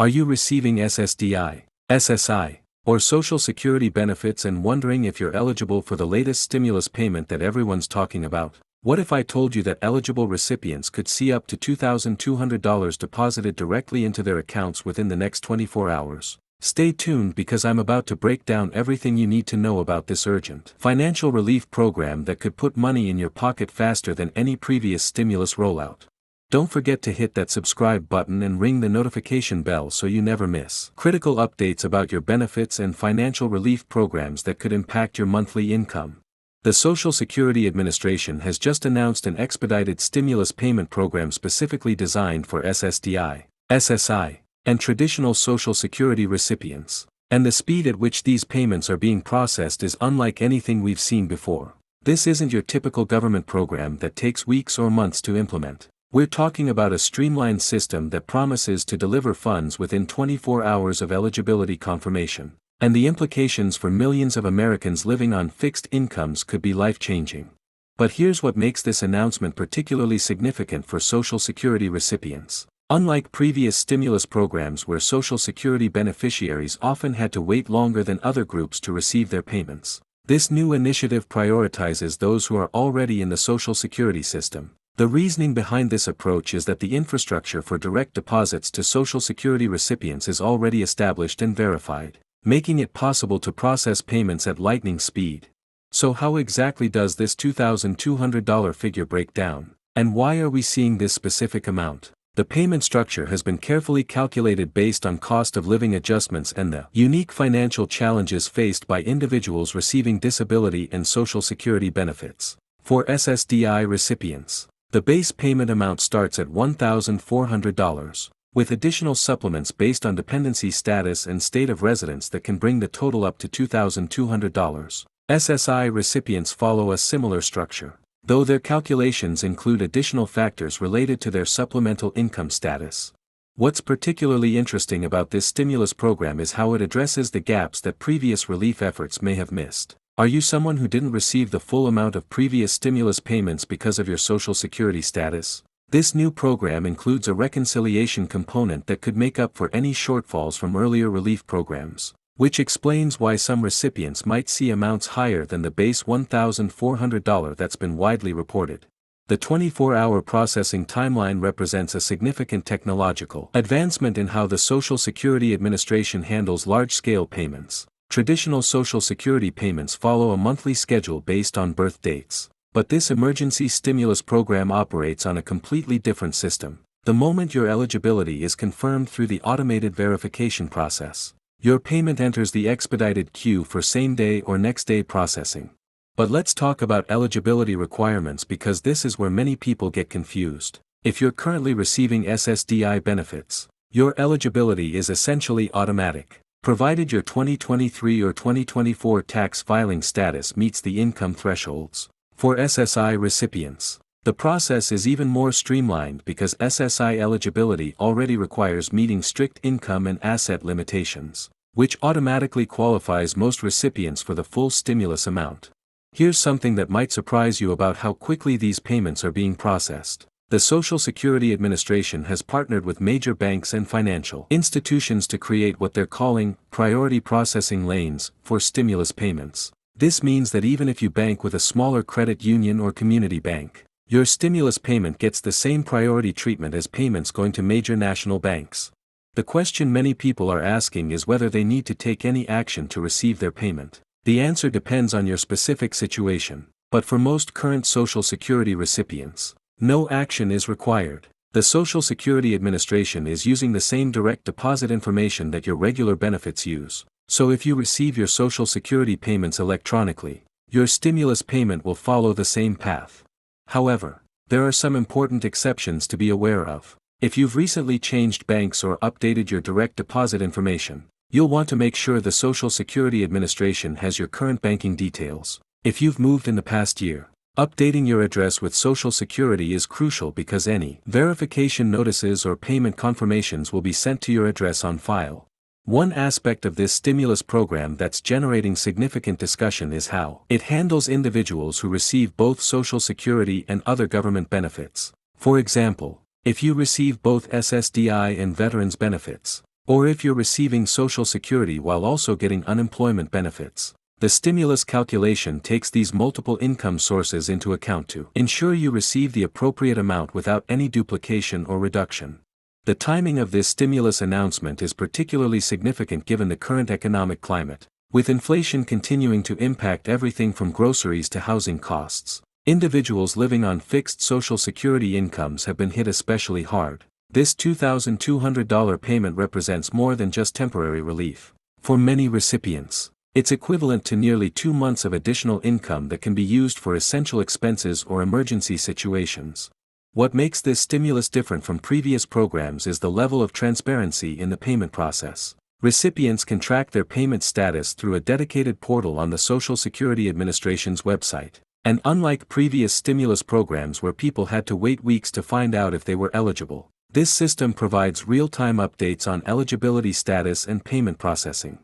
Are you receiving SSDI, SSI, or Social Security benefits and wondering if you're eligible for the latest stimulus payment that everyone's talking about? What if I told you that eligible recipients could see up to $2,200 deposited directly into their accounts within the next 24 hours? Stay tuned because I'm about to break down everything you need to know about this urgent financial relief program that could put money in your pocket faster than any previous stimulus rollout. Don't forget to hit that subscribe button and ring the notification bell so you never miss critical updates about your benefits and financial relief programs that could impact your monthly income. The Social Security Administration has just announced an expedited stimulus payment program specifically designed for SSDI, SSI, and traditional Social Security recipients. And the speed at which these payments are being processed is unlike anything we've seen before. This isn't your typical government program that takes weeks or months to implement. We're talking about a streamlined system that promises to deliver funds within 24 hours of eligibility confirmation. And the implications for millions of Americans living on fixed incomes could be life-changing. But here's what makes this announcement particularly significant for Social Security recipients. Unlike previous stimulus programs where Social Security beneficiaries often had to wait longer than other groups to receive their payments, this new initiative prioritizes those who are already in the Social Security system. The reasoning behind this approach is that the infrastructure for direct deposits to Social Security recipients is already established and verified, making it possible to process payments at lightning speed. So how exactly does this $2,200 figure break down, and why are we seeing this specific amount? The payment structure has been carefully calculated based on cost of living adjustments and the unique financial challenges faced by individuals receiving disability and Social Security benefits. For SSDI recipients, the base payment amount starts at $1,400, with additional supplements based on dependency status and state of residence that can bring the total up to $2,200. SSI recipients follow a similar structure, though their calculations include additional factors related to their supplemental income status. What's particularly interesting about this stimulus program is how it addresses the gaps that previous relief efforts may have missed. Are you someone who didn't receive the full amount of previous stimulus payments because of your Social Security status? This new program includes a reconciliation component that could make up for any shortfalls from earlier relief programs, which explains why some recipients might see amounts higher than the base $1,400 that's been widely reported. The 24-hour processing timeline represents a significant technological advancement in how the Social Security Administration handles large-scale payments. Traditional Social Security payments follow a monthly schedule based on birth dates, but this emergency stimulus program operates on a completely different system. The moment your eligibility is confirmed through the automated verification process, your payment enters the expedited queue for same-day or next-day processing. But let's talk about eligibility requirements because this is where many people get confused. If you're currently receiving SSDI benefits, your eligibility is essentially automatic, provided your 2023 or 2024 tax filing status meets the income thresholds. For SSI recipients, the process is even more streamlined because SSI eligibility already requires meeting strict income and asset limitations, which automatically qualifies most recipients for the full stimulus amount. Here's something that might surprise you about how quickly these payments are being processed. The Social Security Administration has partnered with major banks and financial institutions to create what they're calling priority processing lanes for stimulus payments. This means that even if you bank with a smaller credit union or community bank, your stimulus payment gets the same priority treatment as payments going to major national banks. The question many people are asking is whether they need to take any action to receive their payment. The answer depends on your specific situation, but for most current Social Security recipients, no action is required. The Social Security Administration is using the same direct deposit information that your regular benefits use. So if you receive your Social Security payments electronically, your stimulus payment will follow the same path. However, there are some important exceptions to be aware of. If you've recently changed banks or updated your direct deposit information, you'll want to make sure the Social Security Administration has your current banking details. If you've moved in the past year, updating your address with Social Security is crucial because any verification notices or payment confirmations will be sent to your address on file. One aspect of this stimulus program that's generating significant discussion is how it handles individuals who receive both Social Security and other government benefits. For example, if you receive both SSDI and veterans benefits, or if you're receiving Social Security while also getting unemployment benefits. The stimulus calculation takes these multiple income sources into account to ensure you receive the appropriate amount without any duplication or reduction. The timing of this stimulus announcement is particularly significant given the current economic climate, with inflation continuing to impact everything from groceries to housing costs. Individuals living on fixed Social Security incomes have been hit especially hard. This $2,200 payment represents more than just temporary relief. For many recipients, it's equivalent to nearly 2 months of additional income that can be used for essential expenses or emergency situations. What makes this stimulus different from previous programs is the level of transparency in the payment process. Recipients can track their payment status through a dedicated portal on the Social Security Administration's website. And unlike previous stimulus programs where people had to wait weeks to find out if they were eligible, this system provides real-time updates on eligibility status and payment processing.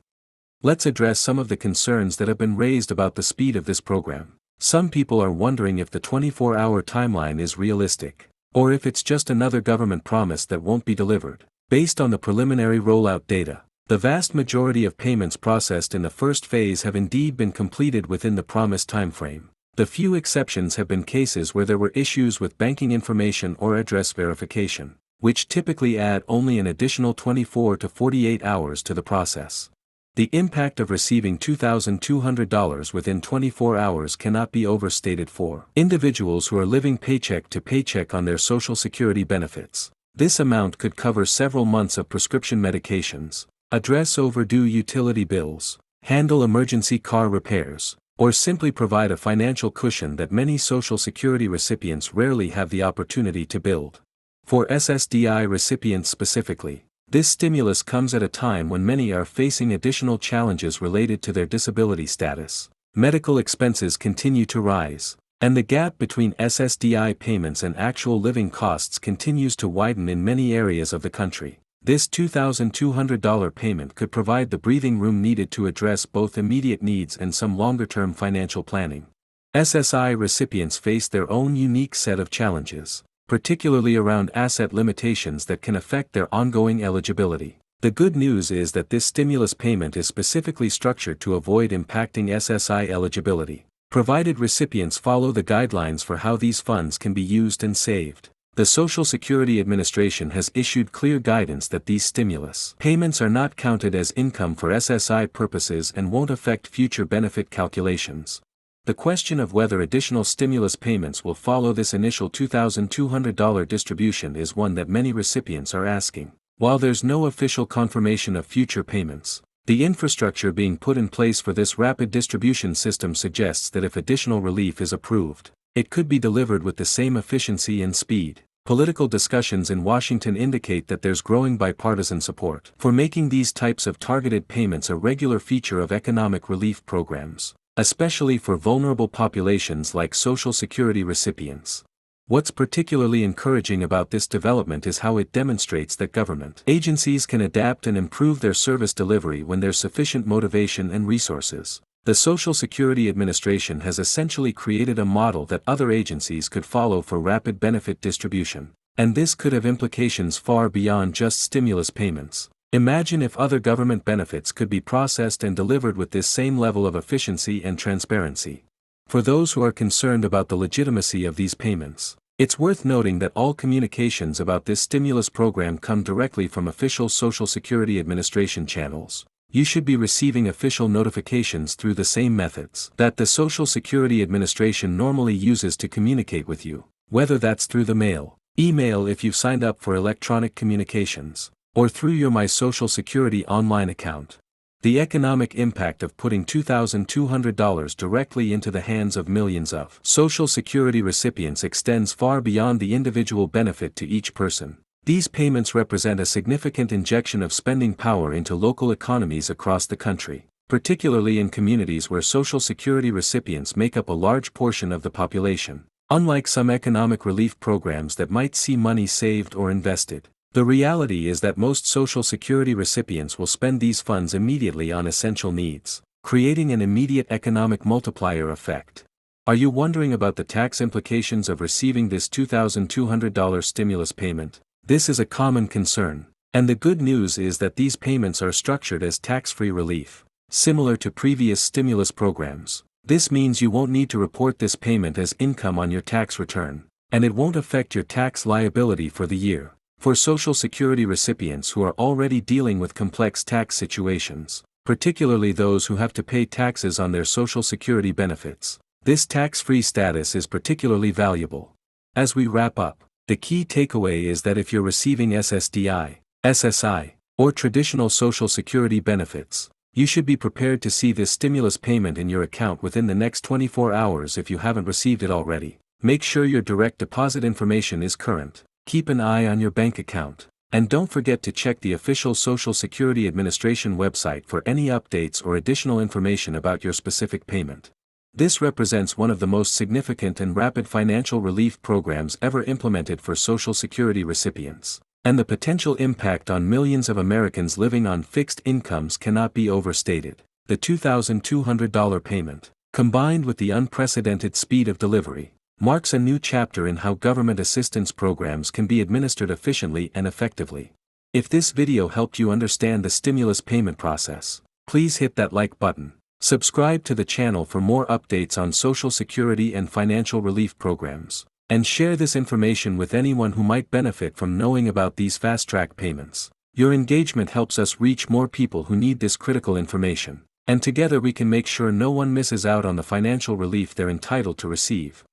Let's address some of the concerns that have been raised about the speed of this program. Some people are wondering if the 24-hour timeline is realistic, or if it's just another government promise that won't be delivered. Based on the preliminary rollout data, the vast majority of payments processed in the first phase have indeed been completed within the promised timeframe. The few exceptions have been cases where there were issues with banking information or address verification, which typically add only an additional 24 to 48 hours to the process. The impact of receiving $2,200 within 24 hours cannot be overstated for individuals who are living paycheck to paycheck on their Social Security benefits. This amount could cover several months of prescription medications, address overdue utility bills, handle emergency car repairs, or simply provide a financial cushion that many Social Security recipients rarely have the opportunity to build. For SSDI recipients specifically, this stimulus comes at a time when many are facing additional challenges related to their disability status. Medical expenses continue to rise, and the gap between SSDI payments and actual living costs continues to widen in many areas of the country. This $2,200 payment could provide the breathing room needed to address both immediate needs and some longer-term financial planning. SSI recipients face their own unique set of challenges, particularly around asset limitations that can affect their ongoing eligibility. The good news is that this stimulus payment is specifically structured to avoid impacting SSI eligibility, provided recipients follow the guidelines for how these funds can be used and saved. The Social Security Administration has issued clear guidance that these stimulus payments are not counted as income for SSI purposes and won't affect future benefit calculations. The question of whether additional stimulus payments will follow this initial $2,200 distribution is one that many recipients are asking. While there's no official confirmation of future payments, the infrastructure being put in place for this rapid distribution system suggests that if additional relief is approved, it could be delivered with the same efficiency and speed. Political discussions in Washington indicate that there's growing bipartisan support for making these types of targeted payments a regular feature of economic relief programs, especially for vulnerable populations like Social Security recipients. What's particularly encouraging about this development is how it demonstrates that government agencies can adapt and improve their service delivery when there's sufficient motivation and resources. The Social Security Administration has essentially created a model that other agencies could follow for rapid benefit distribution, and this could have implications far beyond just stimulus payments. Imagine if other government benefits could be processed and delivered with this same level of efficiency and transparency. For those who are concerned about the legitimacy of these payments, it's worth noting that all communications about this stimulus program come directly from official Social Security Administration channels. You should be receiving official notifications through the same methods that the Social Security Administration normally uses to communicate with you, whether that's through the mail, email if you've signed up for electronic communications, or through your My Social Security online account. The economic impact of putting $2,200 directly into the hands of millions of Social Security recipients extends far beyond the individual benefit to each person. These payments represent a significant injection of spending power into local economies across the country, particularly in communities where Social Security recipients make up a large portion of the population. Unlike some economic relief programs that might see money saved or invested, the reality is that most Social Security recipients will spend these funds immediately on essential needs, creating an immediate economic multiplier effect. Are you wondering about the tax implications of receiving this $2,200 stimulus payment? This is a common concern, And the good news is that these payments are structured as tax-free relief, similar to previous stimulus programs. This means you won't need to report this payment as income on your tax return, and it won't affect your tax liability for the year. For Social Security recipients who are already dealing with complex tax situations, particularly those who have to pay taxes on their Social Security benefits, this tax-free status is particularly valuable. As we wrap up, the key takeaway is that if you're receiving SSDI, SSI, or traditional Social Security benefits, you should be prepared to see this stimulus payment in your account within the next 24 hours if you haven't received it already. Make sure your direct deposit information is current, keep an eye on your bank account, and don't forget to check the official Social Security Administration website for any updates or additional information about your specific payment. This represents one of the most significant and rapid financial relief programs ever implemented for Social Security recipients. And the potential impact on millions of Americans living on fixed incomes cannot be overstated. The $2,200 payment, combined with the unprecedented speed of delivery, marks a new chapter in how government assistance programs can be administered efficiently and effectively. If this video helped you understand the stimulus payment process, please hit that like button. Subscribe to the channel for more updates on Social Security and financial relief programs. And share this information with anyone who might benefit from knowing about these fast-track payments. Your engagement helps us reach more people who need this critical information, and together we can make sure no one misses out on the financial relief they're entitled to receive.